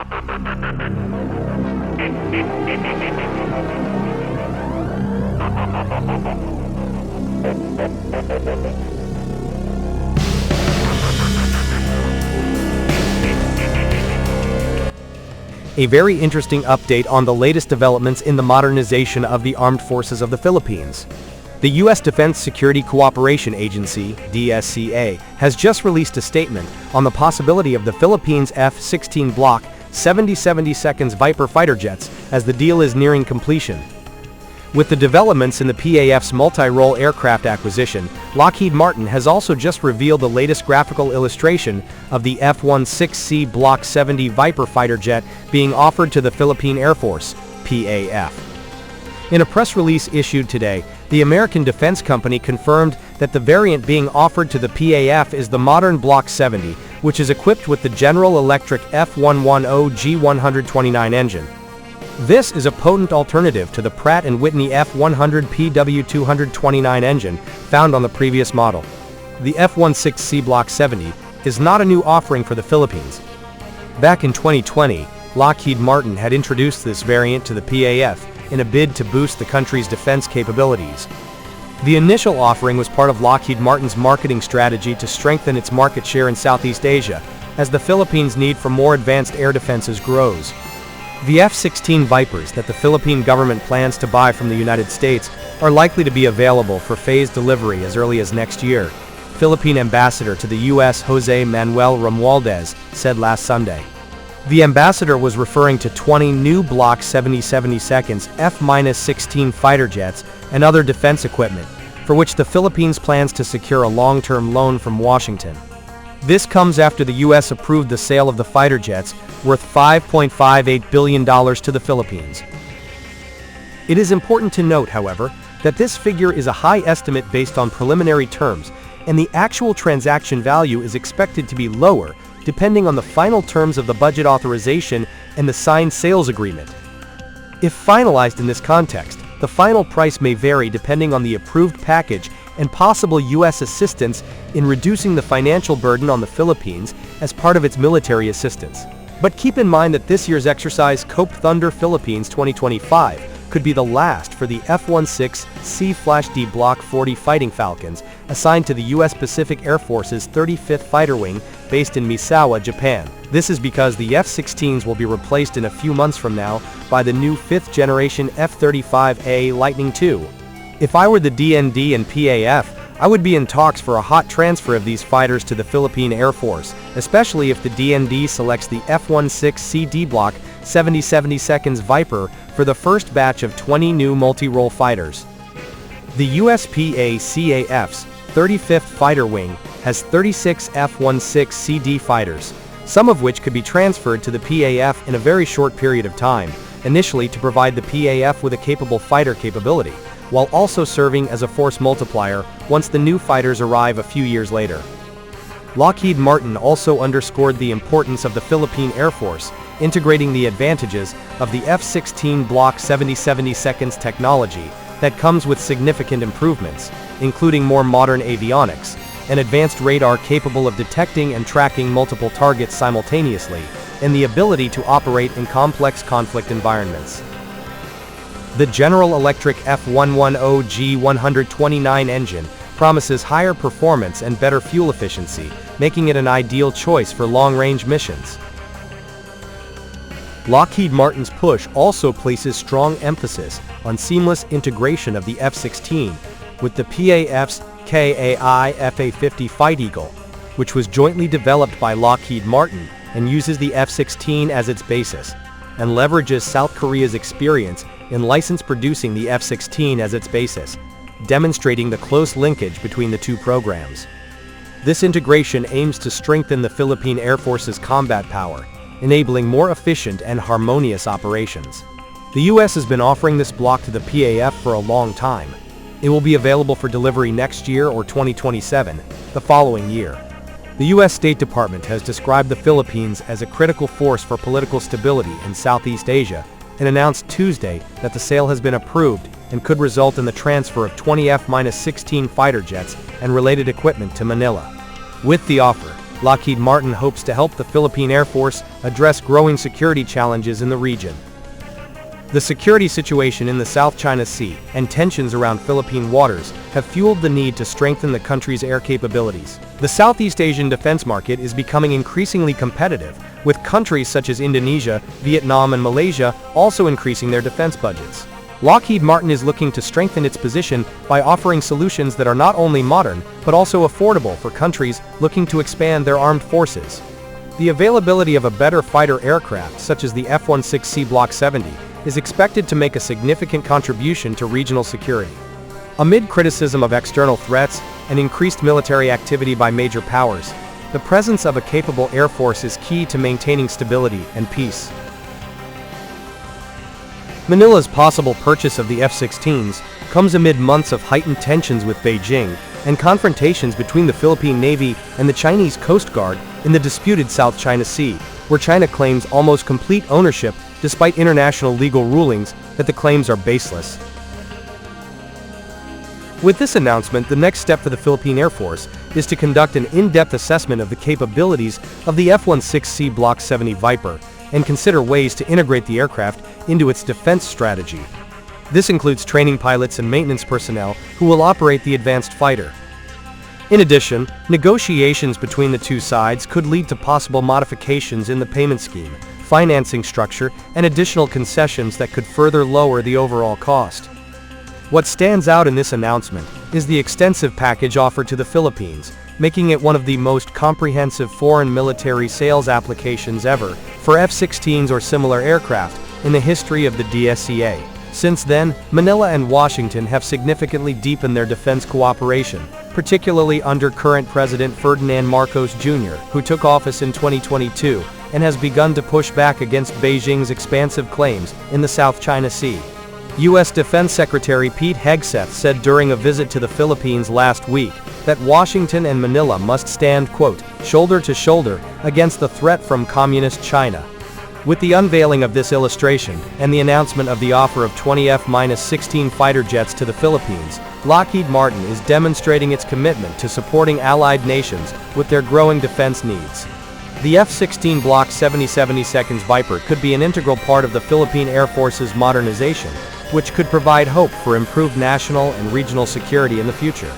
A very interesting update on the latest developments in the modernization of the armed forces of the Philippines. The U.S. Defense Security Cooperation Agency, DSCA, has just released a statement on the possibility of the Philippines' F-16 Block 70/72 Viper fighter jets as the deal is nearing completion. With the developments in the PAF's multi-role aircraft acquisition, Lockheed Martin has also just revealed the latest graphical illustration of the F-16C Block 70 Viper fighter jet being offered to the Philippine Air Force, PAF. In a press release issued today, the American defense company confirmed that the variant being offered to the PAF is the modern Block 70, which is equipped with the General Electric F110G129 engine. This is a potent alternative to the Pratt & Whitney F100 PW229 engine found on the previous model. The F-16C Block 70 is not a new offering for the Philippines. Back in 2020, Lockheed Martin had introduced this variant to the PAF in a bid to boost the country's defense capabilities. The initial offering was part of Lockheed Martin's marketing strategy to strengthen its market share in Southeast Asia, as the Philippines' need for more advanced air defenses grows. The F-16 Vipers that the Philippine government plans to buy from the United States are likely to be available for phased delivery as early as next year, Philippine Ambassador to the U.S. Jose Manuel Romualdez said last Sunday. The ambassador was referring to 20 new Block 70/72 F-16 fighter jets and other defense equipment, for which the Philippines plans to secure a long-term loan from Washington. This comes after the U.S. approved the sale of the fighter jets, worth $5.58 billion to the Philippines. It is important to note, however, that this figure is a high estimate based on preliminary terms, and the actual transaction value is expected to be lower, depending on the final terms of the budget authorization and the signed sales agreement. If finalized in this context, the final price may vary depending on the approved package and possible U.S. assistance in reducing the financial burden on the Philippines as part of its military assistance. But keep in mind that this year's exercise, Cope Thunder Philippines 2025, could be the last for the F-16C/D Block 40 Fighting Falcons, assigned to the U.S. Pacific Air Force's 35th Fighter Wing, based in Misawa, Japan. This is because the F-16s will be replaced in a few months from now by the new 5th-generation F-35A Lightning II. If I were the DND and PAF, I would be in talks for a hot transfer of these fighters to the Philippine Air Force, especially if the DND selects the F-16CD Block 70/72 Viper for the first batch of 20 new multi-role fighters. The USPACAF's 35th Fighter Wing has 36 F-16CD fighters, some of which could be transferred to the PAF in a very short period of time, initially to provide the PAF with a capable fighter capability, while also serving as a force multiplier once the new fighters arrive a few years later. Lockheed Martin also underscored the importance of the Philippine Air Force integrating the advantages of the F-16 Block 70/72 technology that comes with significant improvements, including more modern avionics, an advanced radar capable of detecting and tracking multiple targets simultaneously, and the ability to operate in complex conflict environments. The General Electric F110G129 engine promises higher performance and better fuel efficiency, making it an ideal choice for long-range missions. Lockheed Martin's push also places strong emphasis on seamless integration of the F-16 with the PAF's KAI FA-50 Fight Eagle, which was jointly developed by Lockheed Martin and uses the F-16 as its basis, and leverages South Korea's experience in license producing the F-16 as its basis, demonstrating the close linkage between the two programs. This integration aims to strengthen the Philippine Air Force's combat power, enabling more efficient and harmonious operations. The U.S. has been offering this block to the PAF for a long time. It will be available for delivery next year or 2027, the following year. The U.S. State Department has described the Philippines as a critical force for political stability in Southeast Asia and announced Tuesday that the sale has been approved and could result in the transfer of 20 F-16 fighter jets and related equipment to Manila. With the offer, Lockheed Martin hopes to help the Philippine Air Force address growing security challenges in the region. The security situation in the South China Sea and tensions around Philippine waters have fueled the need to strengthen the country's air capabilities. The Southeast Asian defense market is becoming increasingly competitive, with countries such as Indonesia, Vietnam and Malaysia also increasing their defense budgets. Lockheed Martin is looking to strengthen its position by offering solutions that are not only modern, but also affordable for countries looking to expand their armed forces. The availability of a better fighter aircraft such as the F-16C Block 70 is expected to make a significant contribution to regional security. Amid criticism of external threats and increased military activity by major powers, the presence of a capable air force is key to maintaining stability and peace. Manila's possible purchase of the F-16s comes amid months of heightened tensions with Beijing and confrontations between the Philippine Navy and the Chinese Coast Guard in the disputed South China Sea, where China claims almost complete ownership despite international legal rulings that the claims are baseless. With this announcement, the next step for the Philippine Air Force is to conduct an in-depth assessment of the capabilities of the F-16C Block 70 Viper and consider ways to integrate the aircraft into its defense strategy. This includes training pilots and maintenance personnel who will operate the advanced fighter. In addition, negotiations between the two sides could lead to possible modifications in the payment scheme, financing structure, and additional concessions that could further lower the overall cost. What stands out in this announcement is the extensive package offered to the Philippines, making it one of the most comprehensive foreign military sales applications ever for F-16s or similar aircraft in the history of the DSCA. Since then, Manila and Washington have significantly deepened their defense cooperation, particularly under current President Ferdinand Marcos Jr., who took office in 2022 and has begun to push back against Beijing's expansive claims in the South China Sea. U.S. Defense Secretary Pete Hegseth said during a visit to the Philippines last week that Washington and Manila must stand, quote, shoulder to shoulder against the threat from Communist China. With the unveiling of this illustration and the announcement of the offer of 20 F-16 fighter jets to the Philippines, Lockheed Martin is demonstrating its commitment to supporting allied nations with their growing defense needs. The F-16 Block 70/72 Viper could be an integral part of the Philippine Air Force's modernization, which could provide hope for improved national and regional security in the future.